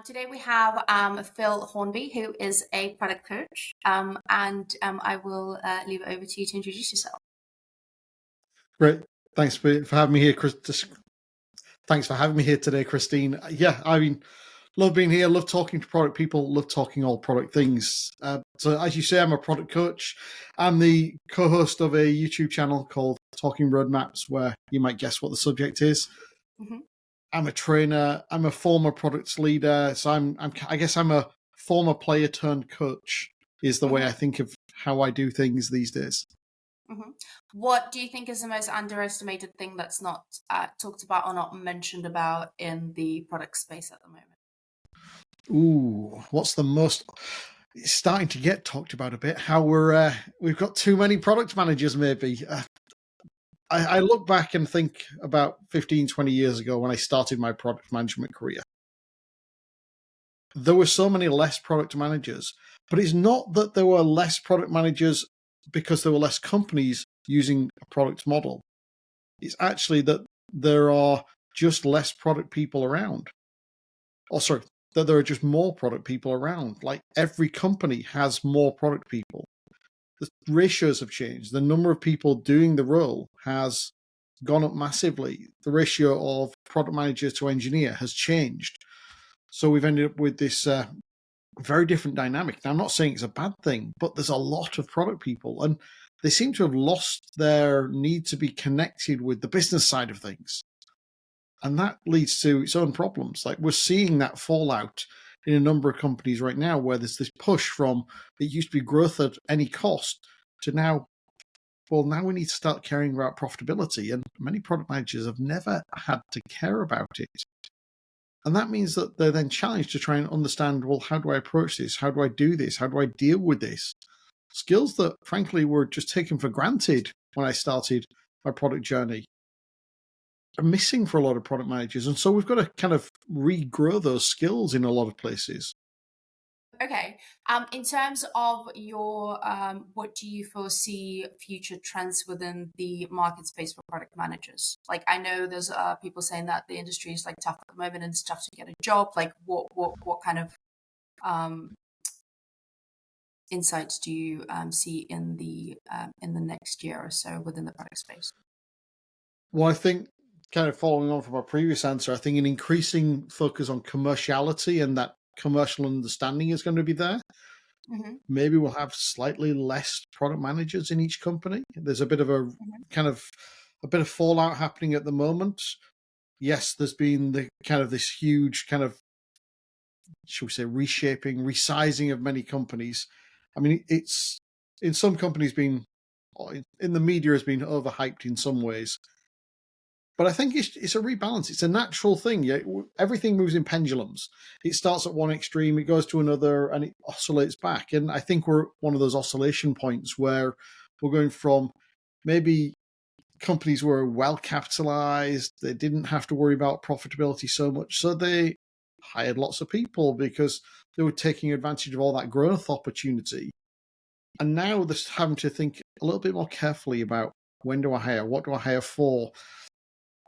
Today we have Phil Hornby, who is a product coach, and I will leave it over to you to introduce yourself. Great. Thanks for having me here, Chris. Thanks for having me here today, Christine. Yeah, I mean, love being here, love talking to product people, love talking all product things. So as you say, I'm a product coach. I'm the co-host of a YouTube channel called Talking Roadmaps, where you might guess what the subject is. Mm-hmm. I'm a trainer. I'm a former product leader. So I guess I'm a former player turned coach is the way I think of how I do things these days. Mm-hmm. What do you think is the most underestimated thing that's not talked about or not mentioned about in the product space at the moment? Ooh, what's the most? It's starting to get talked about a bit. How we've got too many product managers. Maybe I look back and think about 15, 20 years ago when I started my product management career. There were so many less product managers, but it's not that there were less product managers because there were less companies using a product model. It's actually that there are just less product people around. Oh, sorry, that there are just more product people around. Like every company has more product people. The ratios have changed. The number of people doing the role has gone up massively. The ratio of product manager to engineer has changed. So we've ended up with this very different dynamic. Now, I'm not saying it's a bad thing, but there's a lot of product people and they seem to have lost their need to be connected with the business side of things. And that leads to its own problems. Like we're seeing that fallout in a number of companies right now where there's this push from it used to be growth at any cost to now, well, now we need to start caring about profitability. And many product managers have never had to care about it. And that means that they're then challenged to try and understand, well, how do I approach this? How do I do this? How do I deal with this? Skills that, frankly, were just taken for granted when I started my product journey are missing for a lot of product managers. And so we've got to kind of regrow those skills in a lot of places. Okay. In terms of your, what do you foresee future trends within the market space for product managers? Like, I know there's people saying that the industry is like tough at the moment and it's tough to get a job. Like, what kind of insights do you see in the next year or so within the product space? Well, I think kind of following on from our previous answer, I think an increasing focus on commerciality and that commercial understanding is going to be there. Mm-hmm. Maybe we'll have slightly less product managers in each company. There's a bit of a kind of a bit of fallout happening at the moment. Yes, there's been the kind of this huge kind of, shall we say, reshaping, resizing of many companies. I mean, it's in some companies been in the media has been overhyped in some ways. But I think it's a rebalance. It's a natural thing. Yeah? Everything moves in pendulums. It starts at one extreme, it goes to another, and it oscillates back. And I think we're at one of those oscillation points where we're going from maybe companies were well capitalized, they didn't have to worry about profitability so much, so they hired lots of people because they were taking advantage of all that growth opportunity. And now they're having to think a little bit more carefully about when do I hire, what do I hire for?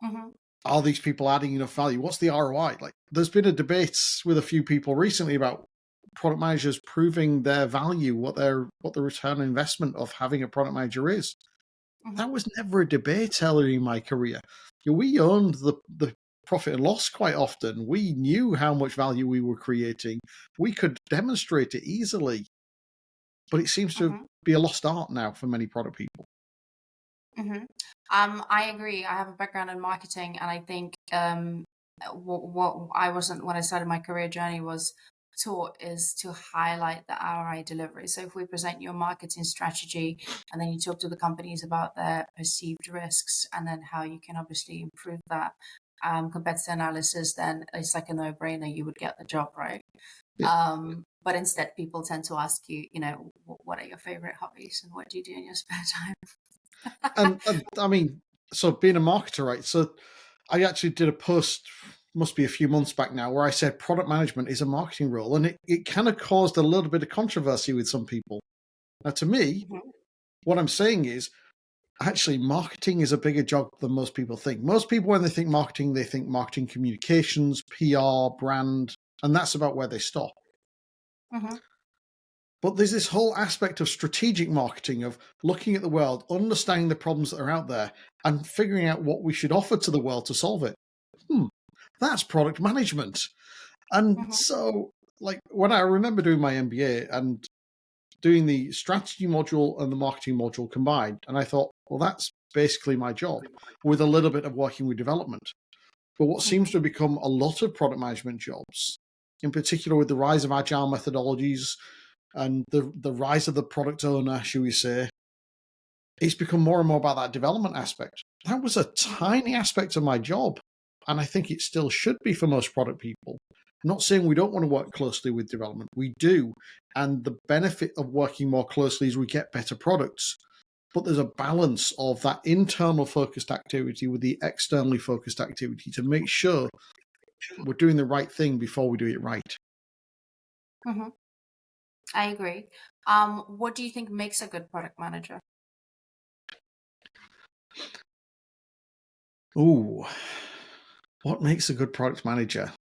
Mm-hmm. Are these people adding enough value? What's the ROI? Like, there's been a debate with a few people recently about product managers proving their value, what the return on investment of having a product manager is. Mm-hmm. That was never a debate earlier in my career. We owned the profit and loss quite often. We knew how much value we were creating. We could demonstrate it easily. But it seems to be a lost art now for many product people. Mm-hmm. I agree. I have a background in marketing, and I think what I wasn't when I started my career journey was taught is to highlight the ROI delivery. So if we present your marketing strategy, and then you talk to the companies about their perceived risks, and then how you can obviously improve that competitor analysis, then it's like a no-brainer. You would get the job, right? Yeah. But instead, people tend to ask you, what are your favorite hobbies and what do you do in your spare time? and I mean, so being a marketer, right? So I actually did a post, must be a few months back now, where I said product management is a marketing role. And it kind of caused a little bit of controversy with some people. Now, to me, what I'm saying is actually marketing is a bigger job than most people think. Most people, when they think marketing communications, PR, brand, and that's about where they stop. Mm-hmm. But there's this whole aspect of strategic marketing, of looking at the world, understanding the problems that are out there, and figuring out what we should offer to the world to solve it. That's product management. And Mm-hmm. so, like, when I remember doing my MBA and doing the strategy module and the marketing module combined, and I thought, well, that's basically my job, with a little bit of working with development. But what seems to have become a lot of product management jobs, in particular with the rise of agile methodologies and the rise of the product owner, shall we say, it's become more and more about that development aspect. That was a tiny aspect of my job, and I think it still should be for most product people. I'm not saying we don't want to work closely with development. We do, and the benefit of working more closely is we get better products. But there's a balance of that internal focused activity with the externally focused activity to make sure we're doing the right thing before we do it right. Mm-hmm. I agree. What do you think makes a good product manager? Ooh, what makes a good product manager?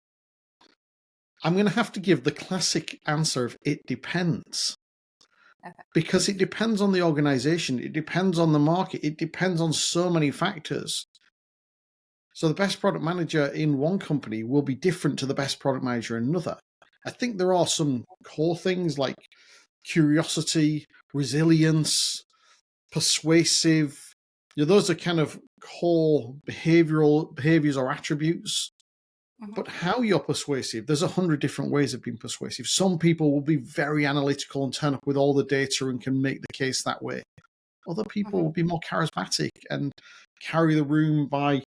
I'm going to have to give the classic answer of it depends. Okay. Because it depends on the organization, it depends on the market, it depends on so many factors. So the best product manager in one company will be different to the best product manager in another. I think there are some core things like curiosity, resilience, persuasive. Those are kind of core behaviors or attributes. Mm-hmm. But how you're persuasive, there's 100 different ways of being persuasive. Some people will be very analytical and turn up with all the data and can make the case that way. Other people will be more charismatic and carry the room by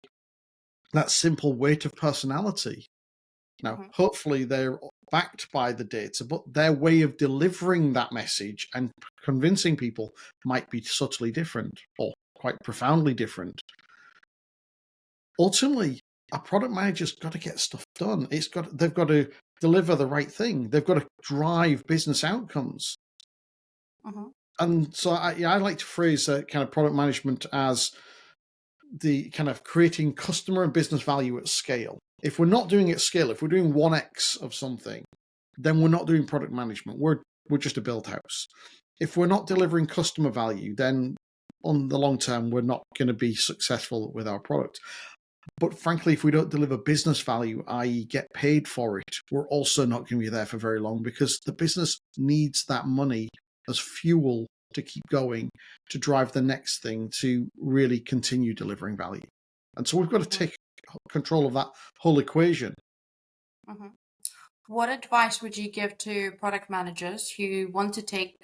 that simple weight of personality. Now, hopefully they're backed by the data, but their way of delivering that message and convincing people might be subtly different or quite profoundly different. Ultimately, a product manager's got to get stuff done. They've got to deliver the right thing. They've got to drive business outcomes. And so I like to phrase kind of product management as the kind of creating customer and business value at scale. If we're not doing it at scale, if we're doing 1x of something, then we're not doing product management. We're just a build house. If we're not delivering customer value, then on the long term, we're not going to be successful with our product. But frankly, if we don't deliver business value, i.e. get paid for it, we're also not going to be there for very long, because the business needs that money as fuel to keep going, to drive the next thing, to really continue delivering value. And so we've got to take control of that whole equation. What advice would you give to product managers who want to take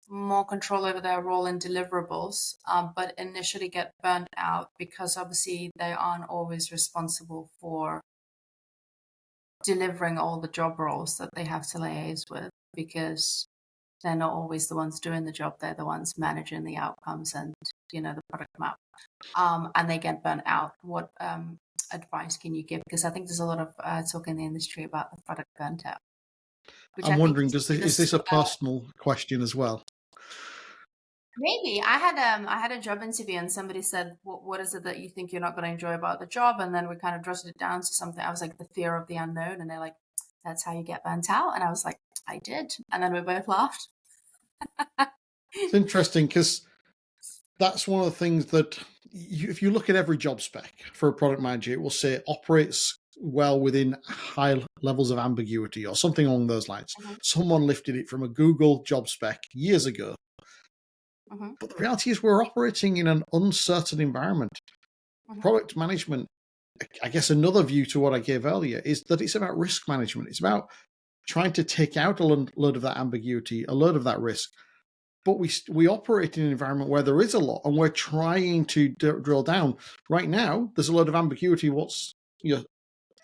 more control over their role in deliverables, but initially get burnt out because obviously they aren't always responsible for delivering all the job roles that they have to liaise with, because they're not always the ones doing the job, they're the ones managing the outcomes and the product map, and they get burnt out? What advice can you give? Because I think there's a lot of talk in the industry about the product burnt out. I'm wondering, is this a personal question as well? Maybe. I had a job interview and somebody said, what is it that you think you're not going to enjoy about the job? And then we kind of dropped it down to something. I was like, the fear of the unknown. And they're like, that's how you get burnt out. And I was like, I did. And then we both laughed. It's interesting, because that's one of the things that if you look at every job spec for a product manager, it will say operates well within high levels of ambiguity or something along those lines. Someone lifted it from a Google job spec years ago. But the reality is we're operating in an uncertain environment. Product management, I guess another view to what I gave earlier, is that it's about risk management. It's about trying to take out a load of that ambiguity, a load of that risk. But we operate in an environment where there is a lot, and we're trying to drill down. Right now, there's a lot of ambiguity. What's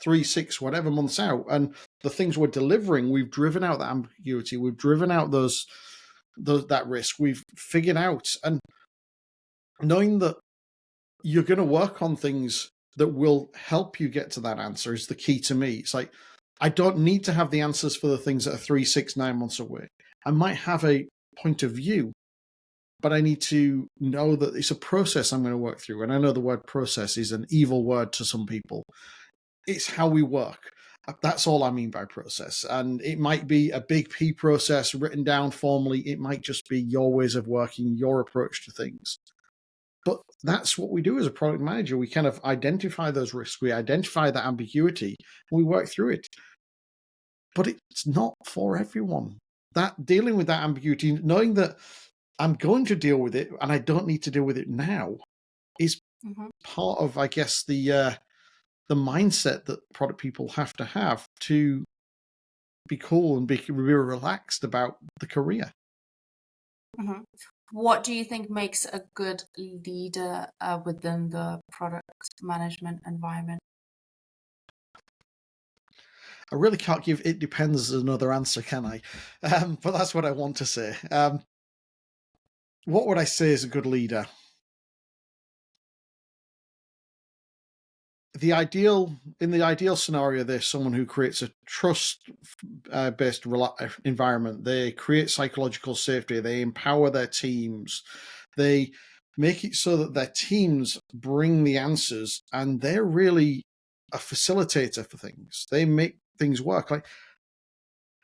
3, 6, whatever months out, and the things we're delivering, we've driven out that ambiguity. We've driven out that risk. We've figured out, and knowing that you're going to work on things that will help you get to that answer is the key to me. It's like, I don't need to have the answers for the things that are 3, 6, 9 months away. I might have a point of view, but I need to know that it's a process I'm going to work through. And I know the word process is an evil word to some people. It's how we work. That's all I mean by process. And it might be a big P process written down formally. It might just be your ways of working, your approach to things. But that's what we do as a product manager. We kind of identify those risks. We identify that ambiguity and we work through it. But it's not for everyone. That dealing with that ambiguity, knowing that I'm going to deal with it and I don't need to deal with it now, is part of, I guess, the mindset that product people have to be cool and be relaxed about the career. What do you think makes a good leader within the product management environment? I really can't give it depends as another answer, can I? But that's what I want to say. What would I say is a good leader? In the ideal scenario, there's someone who creates a trust-based environment. They create psychological safety. They empower their teams. They make it so that their teams bring the answers, and they're really a facilitator for things. They make things work. Like,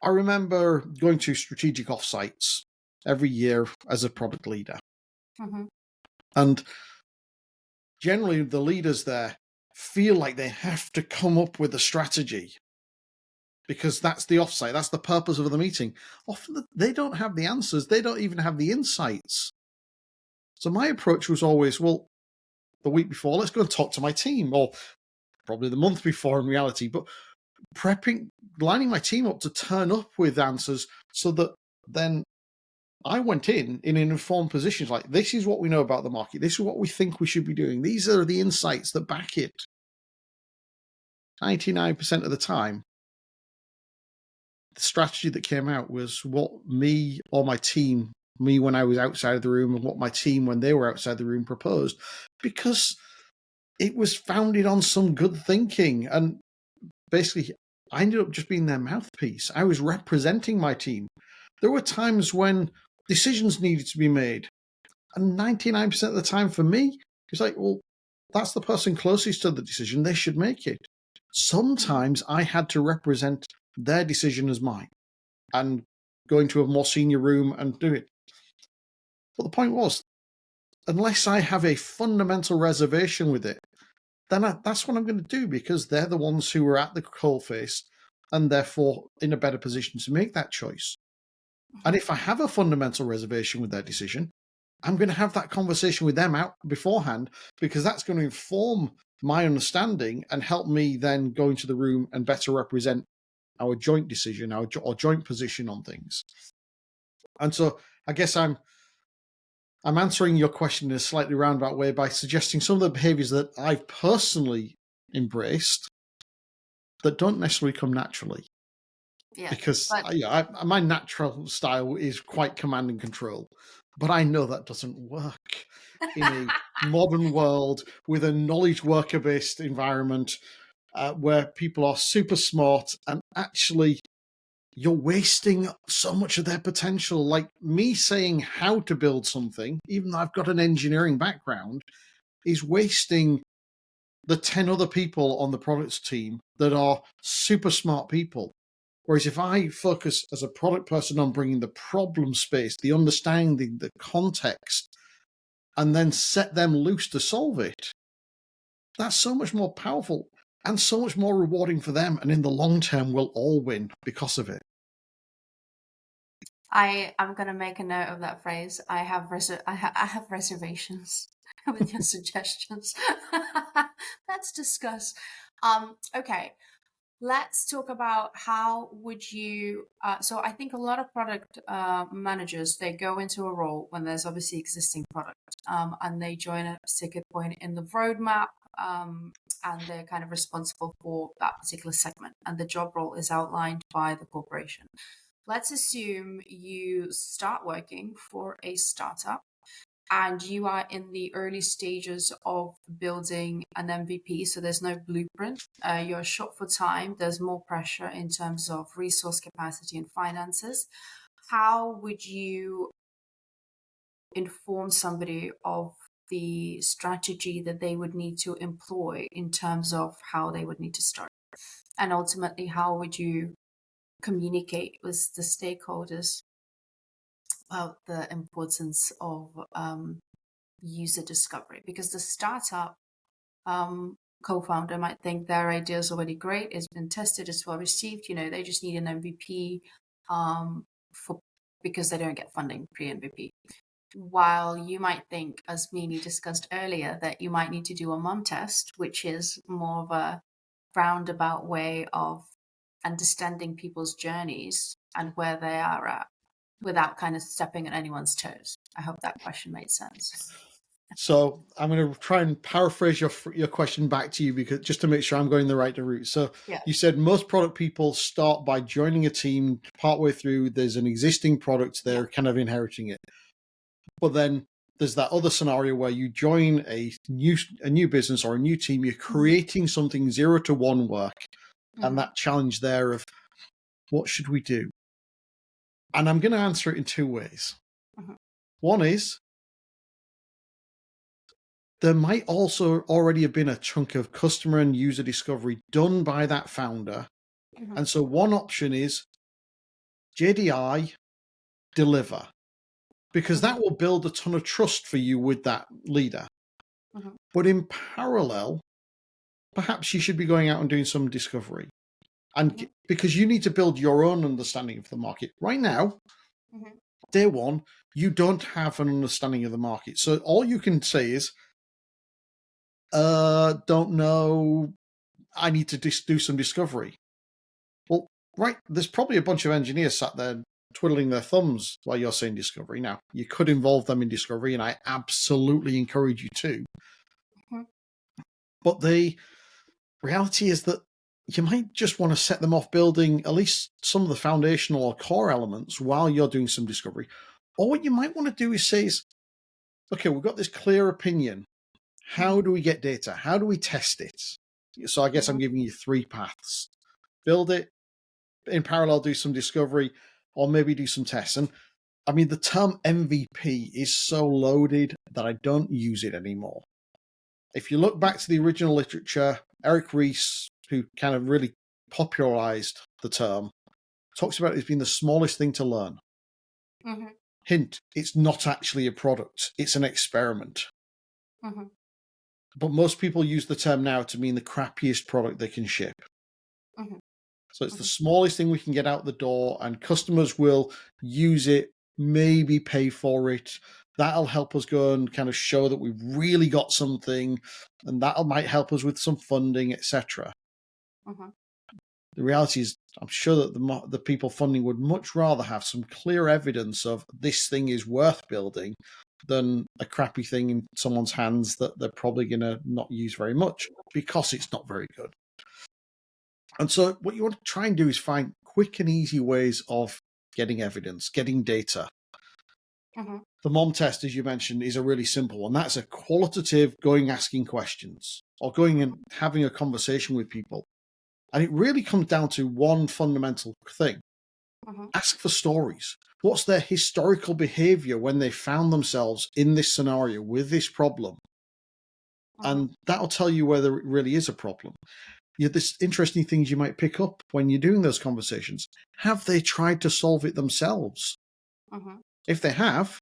I remember going to strategic offsites every year as a product leader. And generally the leaders there feel like they have to come up with a strategy because that's the offsite. That's the purpose of the meeting. Often they don't have the answers. They don't even have the insights. So my approach was always, well, the week before, let's go and talk to my team, or probably the month before in reality, but lining my team up to turn up with answers so that then I went in an informed position. Like, this is what we know about the market. This is what we think we should be doing. These are the insights that back it. 99% of the time, the strategy that came out was what me or my team, me when I was outside of the room, and what my team when they were outside the room proposed, because it was founded on some good thinking. And basically, I ended up just being their mouthpiece. I was representing my team. There were times when decisions needed to be made. And 99% of the time for me, it's like, well, that's the person closest to the decision. They should make it. Sometimes I had to represent their decision as mine and go into a more senior room and do it. But the point was, unless I have a fundamental reservation with it, then that's what I'm going to do, because they're the ones who are at the coalface and therefore in a better position to make that choice. And if I have a fundamental reservation with their decision, I'm going to have that conversation with them out beforehand, because that's going to inform my understanding and help me then go into the room and better represent our joint decision, our joint position on things. And so I guess I'm answering your question in a slightly roundabout way by suggesting some of the behaviors that I've personally embraced that don't necessarily come naturally. Yeah, because my natural style is quite command and control, but I know that doesn't work in a modern world with a knowledge worker-based environment where people are super smart, and actually you're wasting so much of their potential. Like, me saying how to build something, even though I've got an engineering background, is wasting the 10 other people on the products team that are super smart people. Whereas if I focus as a product person on bringing the problem space, the understanding, the context, and then set them loose to solve it, that's so much more powerful and so much more rewarding for them. And in the long term, we'll all win because of it. I'm gonna make a note of that phrase. I have reservations with your suggestions. Let's discuss. Okay, let's talk about how would you. So I think a lot of product managers, they go into a role when there's obviously existing product, and they join a particular point in the roadmap. And they're kind of responsible for that particular segment, and the job role is outlined by the corporation. Let's assume you start working for a startup and you are in the early stages of building an MVP. So there's no blueprint. You're short for time. There's more pressure in terms of resource capacity and finances. How would you inform somebody of the strategy that they would need to employ in terms of how they would need to start? And ultimately, how would you communicate with the stakeholders about the importance of user discovery? Because the startup co-founder might think their idea is already great, it's been tested, it's well received, they just need an MVP for because they don't get funding pre-MVP. While you might think, as Mimi discussed earlier, that you might need to do a mom test, which is more of a roundabout way of understanding people's journeys and where they are at without kind of stepping on anyone's toes. I hope that question made sense. So I'm going to try and paraphrase your question back to you, because just to make sure I'm going the right route. So Yeah. you said most product people start by joining a team partway through. There's an existing product, they're kind of inheriting it. But then there's that other scenario where you join a new business or a new team. You're creating something 0 to 1 work, and that challenge there of what should we do? And I'm going to answer it in 2 ways. One is, there might also already have been a chunk of customer and user discovery done by that founder. And so one option is JDI, deliver, because that will build a ton of trust for you with that leader. But in parallel, perhaps you should be going out and doing some discovery. And because you need to build your own understanding of the market. Right now, day one, you don't have an understanding of the market. So all you can say is, don't know, I need to do some discovery. Well, right, there's probably a bunch of engineers sat there twiddling their thumbs while you're saying discovery. Now, you could involve them in discovery, and I absolutely encourage you to. But the reality is that you might just want to set them off building at least some of the foundational or core elements while you're doing some discovery. Or what you might want to do is say, okay, we've got this clear opinion. How do we get data? How do we test it? So I guess I'm giving you 3 paths. Build it, in parallel do some discovery, or maybe do some tests. And I mean, the term MVP is so loaded that I don't use it anymore. If you look back to the original literature, Eric Ries, who kind of really popularized the term, talks about it as being the smallest thing to learn. Hint, it's not actually a product, it's an experiment. But most people use the term now to mean the crappiest product they can ship. So it's the smallest thing we can get out the door, and customers will use it, maybe pay for it. That'll help us go and kind of show that we've really got something, and that might help us with some funding, etc. The reality is, I'm sure that the people funding would much rather have some clear evidence of this thing is worth building than a crappy thing in someone's hands that they're probably going to not use very much because it's not very good. And so what you want to try and do is find quick and easy ways of getting evidence, getting data. The mom test, as you mentioned, is a really simple one. That's a qualitative going asking questions or going and having a conversation with people. And it really comes down to one fundamental thing. Ask for stories. What's their historical behavior when they found themselves in this scenario with this problem? And that'll tell you whether it really is a problem. There's interesting things you might pick up when you're doing those conversations. Have they tried to solve it themselves? If they have,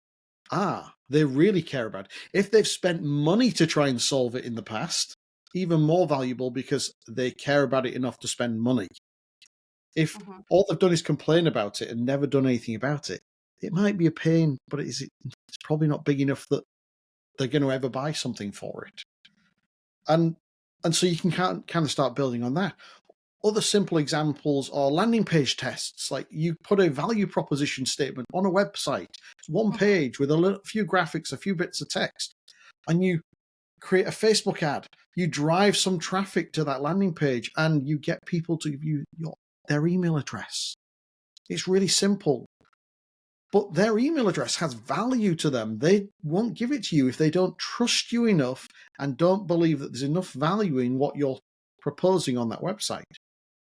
they really care about it. If they've spent money to try and solve it in the past, even more valuable because they care about it enough to spend money. If all they've done is complain about it and never done anything about it, it might be a pain, but it's probably not big enough that they're going to ever buy something for it. And so you can kind of start building on that. Other simple examples are landing page tests. Like you put a value proposition statement on a website, one page with a few graphics, a few bits of text, and you create a Facebook ad. You drive some traffic to that landing page and you get people to give you their email address. It's really simple. But their email address has value to them. They won't give it to you if they don't trust you enough and don't believe that there's enough value in what you're proposing on that website.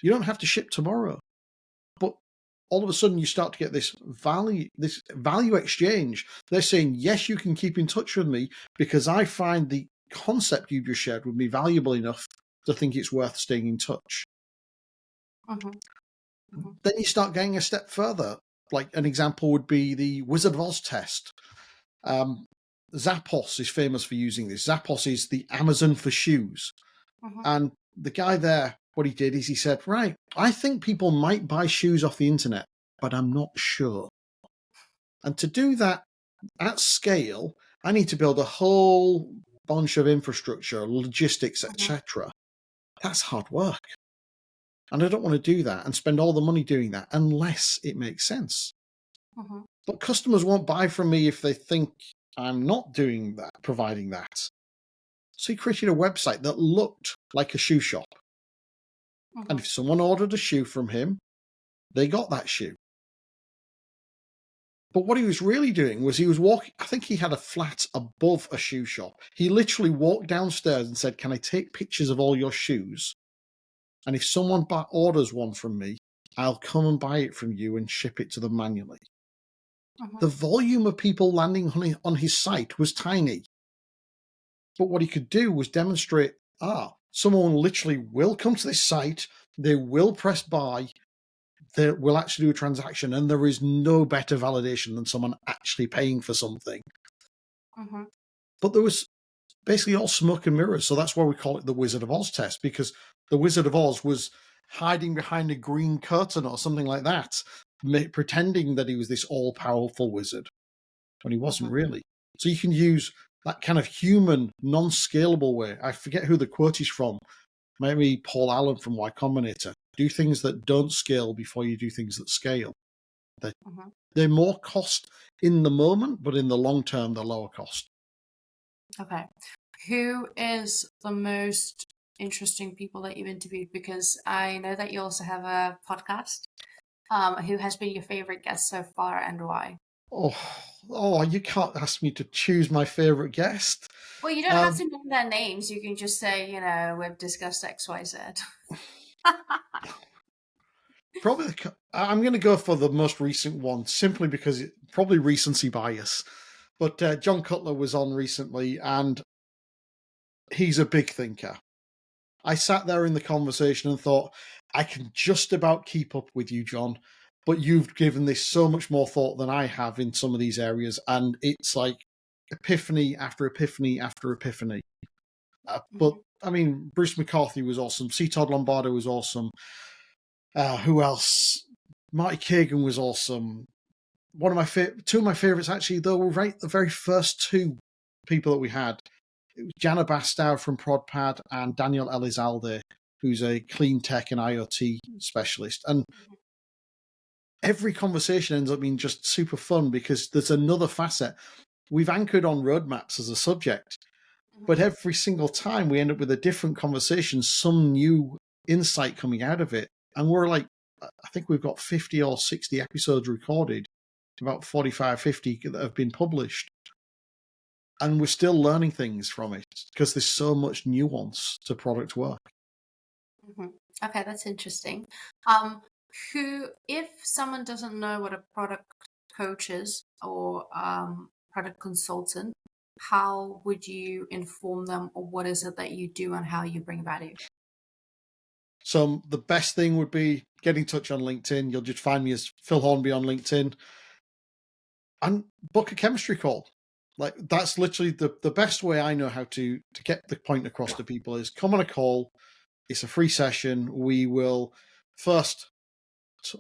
You don't have to ship tomorrow. But all of a sudden you start to get this value exchange. They're saying, yes, you can keep in touch with me because I find the concept you just shared with me valuable enough to think it's worth staying in touch. Mhm. Mhm. Then you start going a step further. Like an example would be the Wizard of Oz test. Um, Zappos is famous for using this. Zappos is the Amazon for shoes. Mhm. And the guy there, what he did is he said, right, I think people might buy shoes off the internet, but I'm not sure. And to do that at scale, I need to build a whole bunch of infrastructure, logistics, Mhm. etc. That's hard work. And I don't want to do that and spend all the money doing that unless it makes sense. Mhm. But customers won't buy from me if they think I'm not doing that, providing that. So he created a website that looked like a shoe shop. And Mhm. if someone ordered a shoe from him, they got that shoe. But what he was really doing was he was walking, I think he had a flat above a shoe shop. He literally walked downstairs and said, can I take pictures of all your shoes? And if someone orders one from me, I'll come and buy it from you and ship it to them manually. Mhm. The volume of people landing on his site was tiny. But what he could do was demonstrate, someone literally will come to this site, they will press buy, they will actually do a transaction, and there is no better validation than someone actually paying for something. Mhm. But there was basically all smoke and mirrors, so that's why we call it the Wizard of Oz test, because the Wizard of Oz was hiding behind a green curtain or something like that, pretending that he was this all-powerful wizard, when he wasn't Mhm. really. So you can use that kind of human, non-scalable way. I forget who the quote is from. Maybe Paul Allen from Y Combinator. Do things that don't scale before you do things that scale. They're, Mhm. they're more cost in the moment, but in the long term, they're lower cost. Okay. Who is the most interesting people that you've interviewed? Because I know that you also have a podcast. Who has been your favorite guest so far and why? Oh, you can't ask me to choose my favorite guest. Well, you don't have Um, to name their names. You can just say, we've discussed X, Y, Z. Probably, I'm going to go for the most recent one simply because probably recency bias. But John Cutler was on recently, and he's a big thinker. I sat there in the conversation and thought, I can just about keep up with you, John, but you've given this so much more thought than I have in some of these areas, and it's like epiphany after epiphany after epiphany. But Mhm. I mean, Bruce McCarthy was awesome. C. Todd Lombardo was awesome. Who else? Marty Kagan was awesome. One of my two of my favorites actually, though, were right the very first two people that we had. It was Jana Bastow from ProdPad and Daniel Elizalde, who's a clean tech and IoT specialist. And every conversation ends up being just super fun because there's another facet. We've anchored on roadmaps as a subject, but Mhm. every single time we end up with a different conversation, some new insight coming out of it. And we're like, I think we've got 50 or 60 episodes recorded, about 45, 50 that have been published. And we're still learning things from it because there's so much nuance to product work. Mhm. Okay, that's interesting. Um, if someone doesn't know what a product coach is or product consultant, how would you inform them, or what is it that you do and how you bring value? So the best thing would be get in touch on LinkedIn. You'll just find me as Phil Hornby on LinkedIn and book a chemistry call. Like that's literally the best way I know how to get the point across to people is come on a call. It's a free session. We will first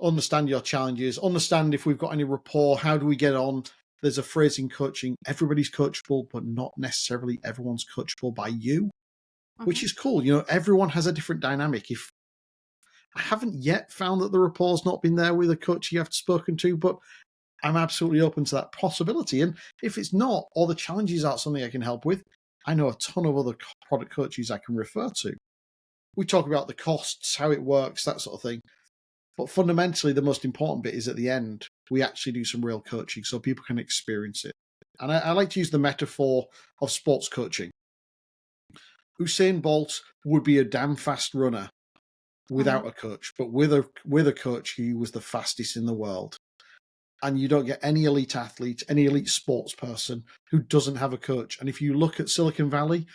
understand your challenges, understand if we've got any rapport, how do we get on. There's a phrase in coaching, everybody's coachable, but not necessarily everyone's coachable by you, which Mhm. is cool. Everyone has a different dynamic. If I haven't yet found that the rapport's not been there with a coach you have spoken to, but I'm absolutely open to that possibility. And if it's not, or the challenges aren't something I can help with, I know a ton of other product coaches I can refer to. We talk about the costs, how it works, that sort of thing. But fundamentally, the most important bit is at the end, we actually do some real coaching so people can experience it. And I like to use the metaphor of sports coaching. Usain Bolt would be a damn fast runner without Mhm. a coach, but with a coach, he was the fastest in the world. And you don't get any elite athlete, any elite sports person who doesn't have a coach. And if you look at Silicon Valley,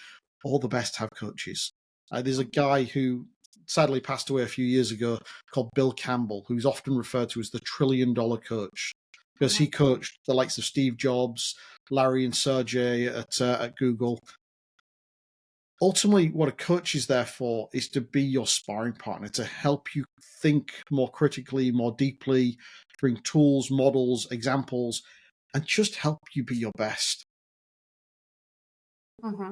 all the best have coaches. There's a guy who sadly passed away a few years ago, called Bill Campbell, who's often referred to as the $1 trillion coach, because he coached the likes of Steve Jobs, Larry and Sergey at Google. Ultimately, what a coach is there for is to be your sparring partner, to help you think more critically, more deeply, bring tools, models, examples, and just help you be your best. Mm-hmm.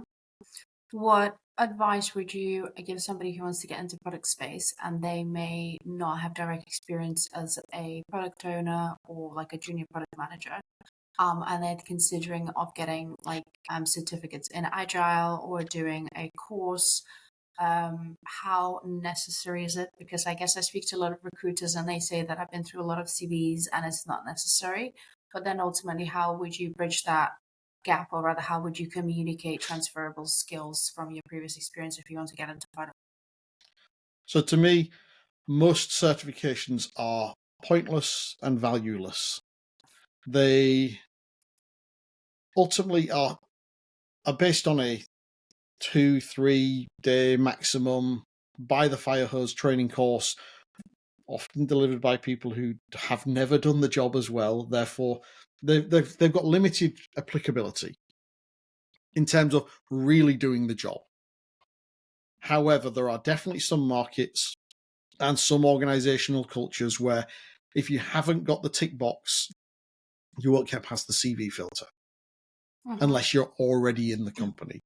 What advice would you give somebody who wants to get into product space and they may not have direct experience as a product owner or like a junior product manager, and they're considering of getting like certificates in Agile or doing a course? How necessary is it? Because I guess I speak to a lot of recruiters and they say that I've been through a lot of CVs and it's not necessary. But then ultimately, how would you bridge that gap, or rather, how would you communicate transferable skills from your previous experience if you want to get into product? So to me, most certifications are pointless and valueless. They ultimately are based on a 2-3 day maximum by the fire hose training course, often delivered by people who have never done the job as well. Therefore, they've got limited applicability in terms of really doing the job. However, there are definitely some markets and some organizational cultures where if you haven't got the tick box, you won't get past the CV filter unless you're already in the company.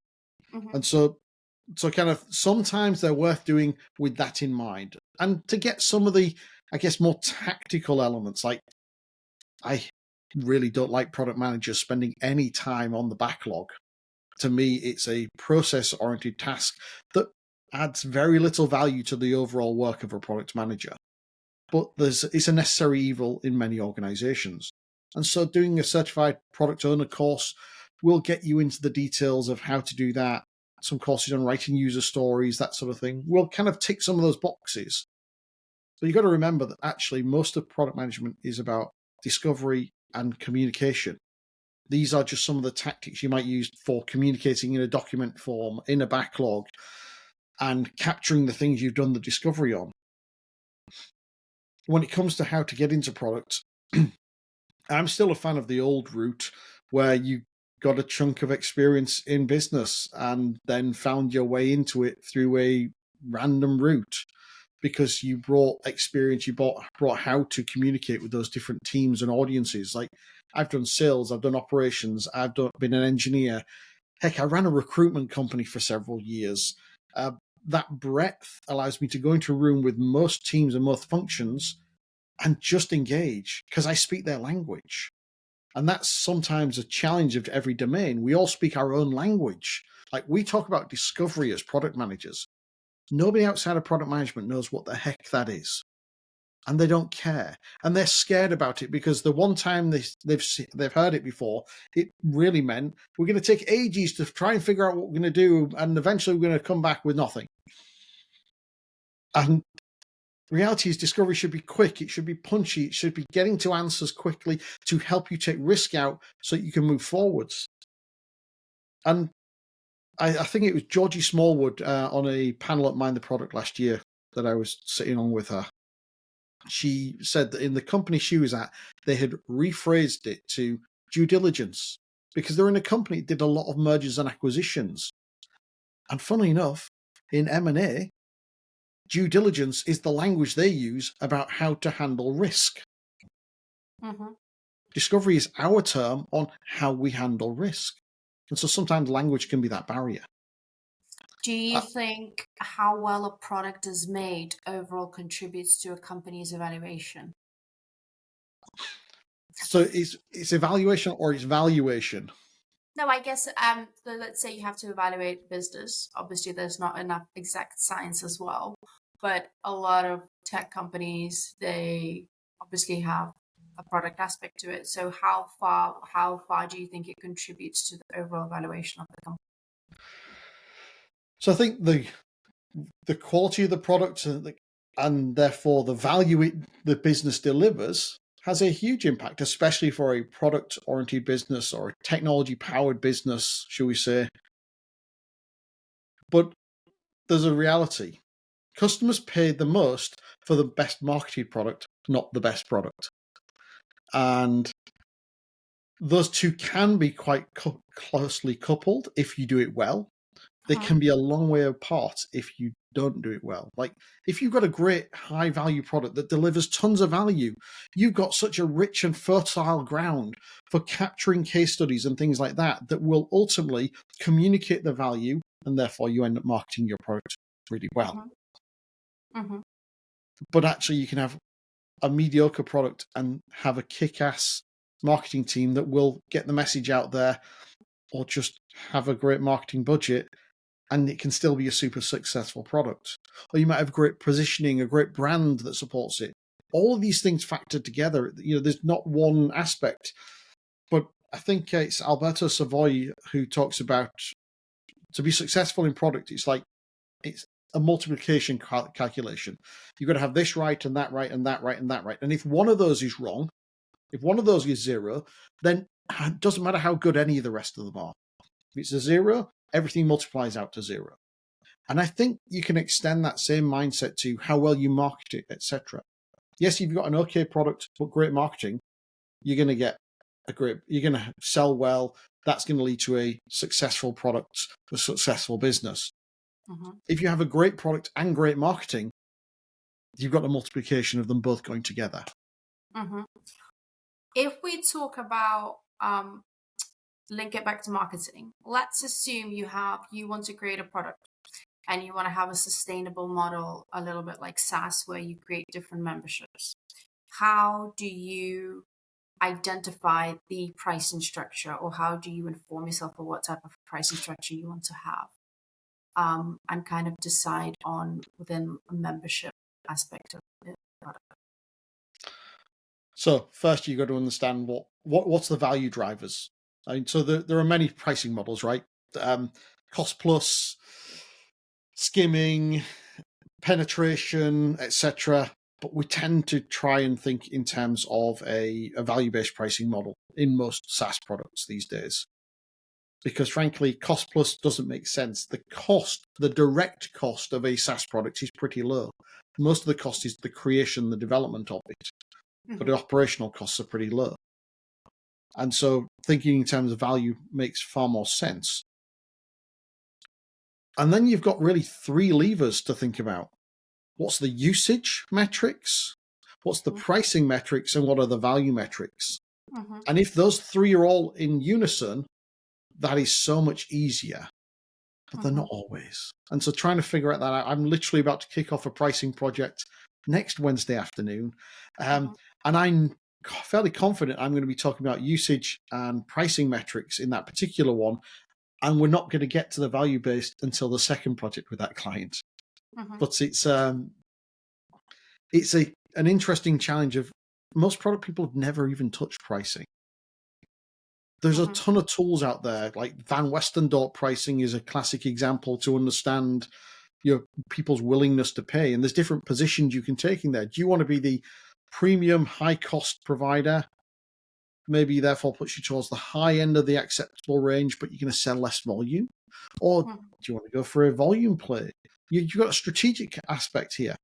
And so kind of sometimes they're worth doing with that in mind. And to get some of the, I guess, more tactical elements, like I really don't like product managers spending any time on the backlog. To me, it's a process-oriented task that adds very little value to the overall work of a product manager. But it's a necessary evil in many organizations. And so doing a certified product owner course will get you into the details of how to do that. Some courses on writing user stories, that sort of thing, will kind of tick some of those boxes. But you've got to remember that actually most of product management is about discovery and communication. These are just some of the tactics you might use for communicating in a document form, in a backlog, and capturing the things you've done the discovery on. When it comes to how to get into product, I'm still a fan of the old route where you got a chunk of experience in business and then found your way into it through a random route because you brought experience, you brought how to communicate with those different teams and audiences. Like I've done sales, I've done operations, been an engineer. Heck, I ran a recruitment company for several years. That breadth allows me to go into a room with most teams and most functions and just engage because I speak their language. And that's sometimes a challenge of every domain. We all speak our own language. Like we talk about discovery as product managers. Nobody outside of product management knows what the heck that is. And they don't care. And they're scared about it because the one time they've heard it before, it really meant we're going to take ages to try and figure out what we're going to do. And eventually we're going to come back with nothing. And reality is discovery should be quick, it should be punchy, it should be getting to answers quickly to help you take risk out so that you can move forwards. And I think it was Georgie Smallwood on a panel at Mind the Product last year that I was sitting on with her. She said that in the company she was at, they had rephrased it to due diligence because they're in a company that did a lot of mergers and acquisitions. And funnily enough, in M&A, due diligence is the language they use about how to handle risk. Discovery is our term on how we handle risk. And so sometimes language can be that barrier. Do you think how well a product is made overall contributes to a company's evaluation? So it's evaluation or it's valuation? No, I guess so let's say you have to evaluate business. Obviously, there's not enough exact science as well, but a lot of tech companies they obviously have a product aspect to it. So how far do you think it contributes to the overall valuation of the company? So I think the quality of the product and therefore the value the business delivers has a huge impact, especially for a product-oriented business or a technology-powered business, shall we say. But there's a reality. Customers pay the most for the best marketed product, not the best product. And those two can be quite closely coupled if you do it well. They can be a long way apart if you don't do it well. Like if you've got a great high value product that delivers tons of value, you've got such a rich and fertile ground for capturing case studies and things like that that will ultimately communicate the value, and therefore you end up marketing your product really well. But actually you can have a mediocre product and have a kick-ass marketing team that will get the message out there, or just have a great marketing budget and it can still be a super successful product. Or you might have great positioning, a great brand that supports it. All of these things factored together. There's not one aspect. But I think it's Alberto Savoy who talks about, to be successful in product, it's a multiplication calculation. You've got to have this right and that right and that right and that right. And if one of those is wrong, if one of those is zero, then it doesn't matter how good any of the rest of them are. If it's a zero, everything multiplies out to zero. And I think you can extend that same mindset to how well you market it, etc. Yes, you've got an okay product, but great marketing, you're going to get you're going to sell well. That's going to lead to a successful product, a successful business. If you have a great product and great marketing, you've got a multiplication of them both going together. If we talk about link it back to marketing, let's assume you want to create a product and you want to have a sustainable model, a little bit like SaaS, where you create different memberships. How do you identify the pricing structure, or how do you inform yourself of what type of pricing structure you want to have, and kind of decide on within a membership aspect of the product? So first, you've got to understand what's the value drivers. I mean, so there are many pricing models, right? Cost plus, skimming, penetration, etc. But we tend to try and think in terms of a value-based pricing model in most SaaS products these days. Because frankly, cost plus doesn't make sense. The direct cost of a SaaS product is pretty low. Most of the cost is the creation, the development of it. But the operational costs are pretty low. And so thinking in terms of value makes far more sense. And then you've got really three levers to think about. What's the usage metrics? What's the pricing metrics? And what are the value metrics? And if those three are all in unison, that is so much easier. But they're not always. And so trying to figure out that out, I'm literally about to kick off a pricing project next Wednesday afternoon. And I'm fairly confident I'm going to be talking about usage and pricing metrics in that particular one. And we're not going to get to the value-based until the second project with that client. But it's an interesting challenge of most product people have never even touched pricing. There's a ton of tools out there, like Van Westendorp pricing is a classic example to understand people's willingness to pay. And there's different positions you can take in there. Do you want to be the premium high-cost provider? Maybe therefore puts you towards the high end of the acceptable range, but you're going to sell less volume? Or do you want to go for a volume play? You've got a strategic aspect here.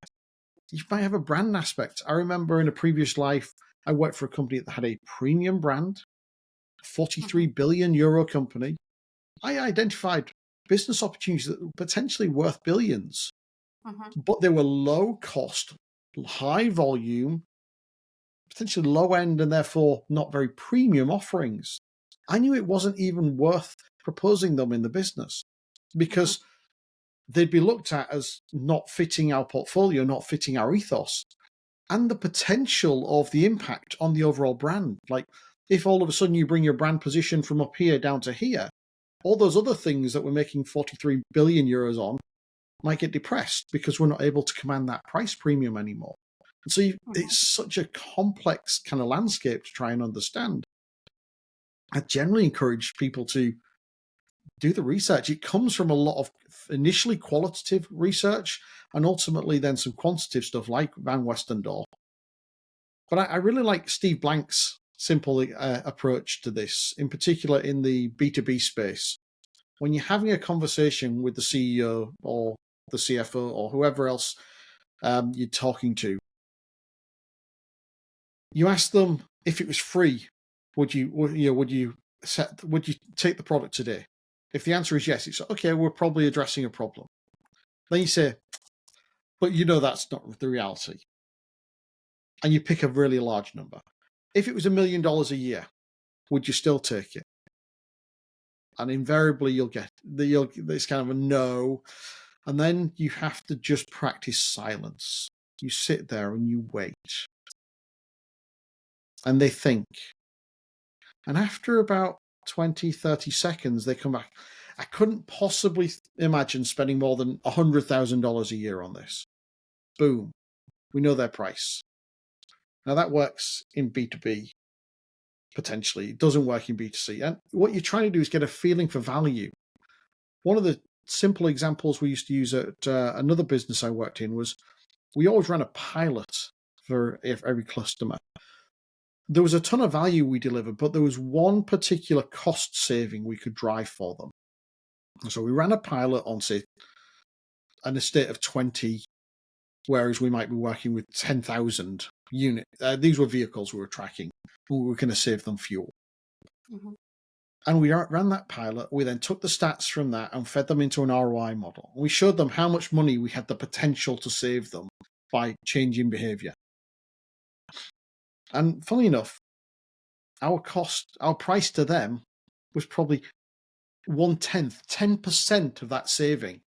You might have a brand aspect. I remember in a previous life, I worked for a company that had a premium brand, 43 billion euro company. I identified business opportunities that were potentially worth billions, but they were low cost, high volume, potentially low end, and therefore not very premium offerings. I knew it wasn't even worth proposing them in the business because they'd be looked at as not fitting our portfolio, not fitting our ethos, and the potential of the impact on the overall brand. Like if all of a sudden you bring your brand position from up here down to here, all those other things that we're making 43 billion euros on might get depressed because we're not able to command that price premium anymore. And so it's such a complex kind of landscape to try and understand. I generally encourage people to do the research. It comes from a lot of initially qualitative research and ultimately then some quantitative stuff like Van Westendorp. But I really like Steve Blank's simple approach to this, in particular in the B2B space. When you're having a conversation with the CEO or the CFO or whoever else you're talking to. You ask them if it was free, would you take the product today? If the answer is yes, it's okay. We're probably addressing a problem. Then you say, but that's not the reality, and you pick a really large number. If it was $1 million a year, would you still take it? And invariably, it's kind of a no. And then you have to just practice silence. You sit there and you wait. And they think. And after about 20, 30 seconds, they come back. I couldn't possibly imagine spending more than $100,000 a year on this. Boom. We know their price. Now that works in B2B, potentially. It doesn't work in B2C. And what you're trying to do is get a feeling for value. One of the simple examples we used to use at another business I worked in was we always ran a pilot for every customer. There was a ton of value we delivered, but there was one particular cost saving we could drive for them. And so we ran a pilot on, say, an estate of 20, whereas we might be working with 10,000 units. These were vehicles we were tracking. We were going to save them fuel. Mm-hmm. And we ran that pilot. We then took the stats from that and fed them into an ROI model. We showed them how much money we had the potential to save them by changing behavior. And funnily enough, our price to them was probably 1/10, 10% of that saving.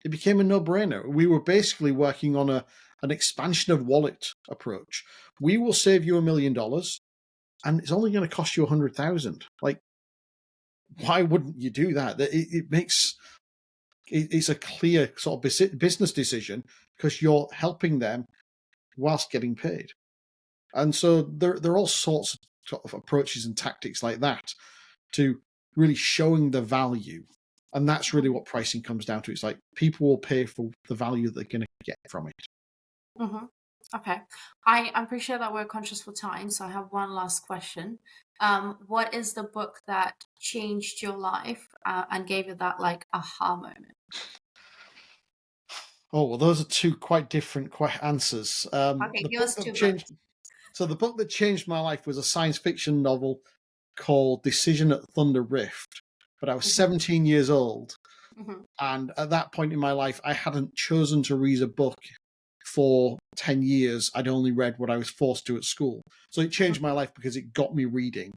It became a no-brainer. We were basically working on an expansion of wallet approach. We will save you $1 million, and it's only going to cost you 100,000. Like, why wouldn't you do that? It's a clear sort of business decision because you're helping them whilst getting paid. And so there are all sorts of approaches and tactics like that to really showing the value. And that's really what pricing comes down to. It's like people will pay for the value they're going to get from it. Mm-hmm. Okay. I'm pretty sure that we're conscious for time, so I have one last question. What is the book that changed your life and gave you that aha moment? Oh, well, those are two quite different answers. Okay, The give book us that two changed. books. So the book that changed my life was a science fiction novel called Decision at Thunder Rift. But I was 17 years old, and at that point in my life, I hadn't chosen to read a book for 10 years. I'd only read what I was forced to at school. So it changed my life because it got me reading.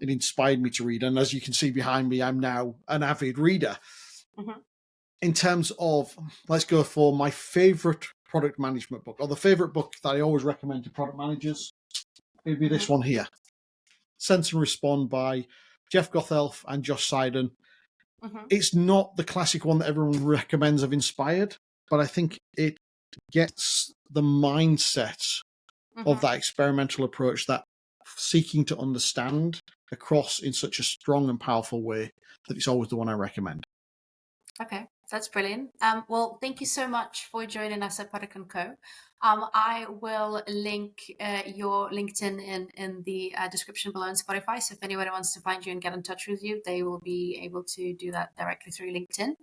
It inspired me to read. And as you can see behind me, I'm now an avid reader. In terms of, let's go for my favorite product management book, or the favorite book that I always recommend to product managers, it'd be this one here. Sense and Respond by Jeff Gothelf and Josh Seiden. It's not the classic one that everyone recommends of Inspired, but I think it gets the mindset of that experimental approach, that seeking to understand across in such a strong and powerful way, that it's always the one I recommend. Okay, that's brilliant. Well, thank you so much for joining us at Product & Co. I will link your LinkedIn in the description below on Spotify. So if anybody wants to find you and get in touch with you, they will be able to do that directly through LinkedIn.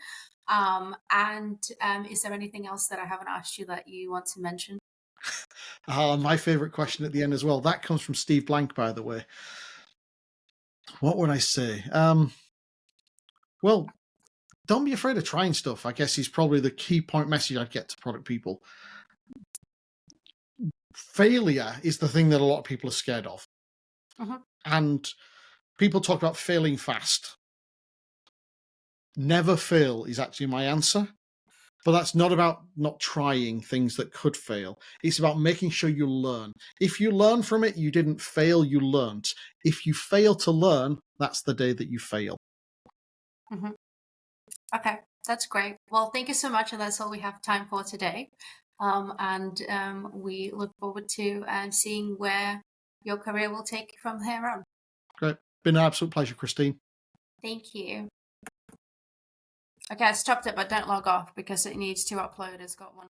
Is there anything else that I haven't asked you that you want to mention? My favorite question at the end as well. That comes from Steve Blank, by the way. What would I say? Well, don't be afraid of trying stuff, I guess, is probably the key point message I'd get to product people. Failure is the thing that a lot of people are scared of. And people talk about failing fast. Never fail is actually my answer. But that's not about not trying things that could fail. It's about making sure you learn. If you learn from it, you didn't fail, you learned. If you fail to learn, that's the day that you fail. Okay, that's great. Well, thank you so much. And that's all we have time for today. We look forward to seeing where your career will take you from here on. Great. Been an absolute pleasure, Christine. Thank you. Okay, I stopped it, but don't log off because it needs to upload. It's got one.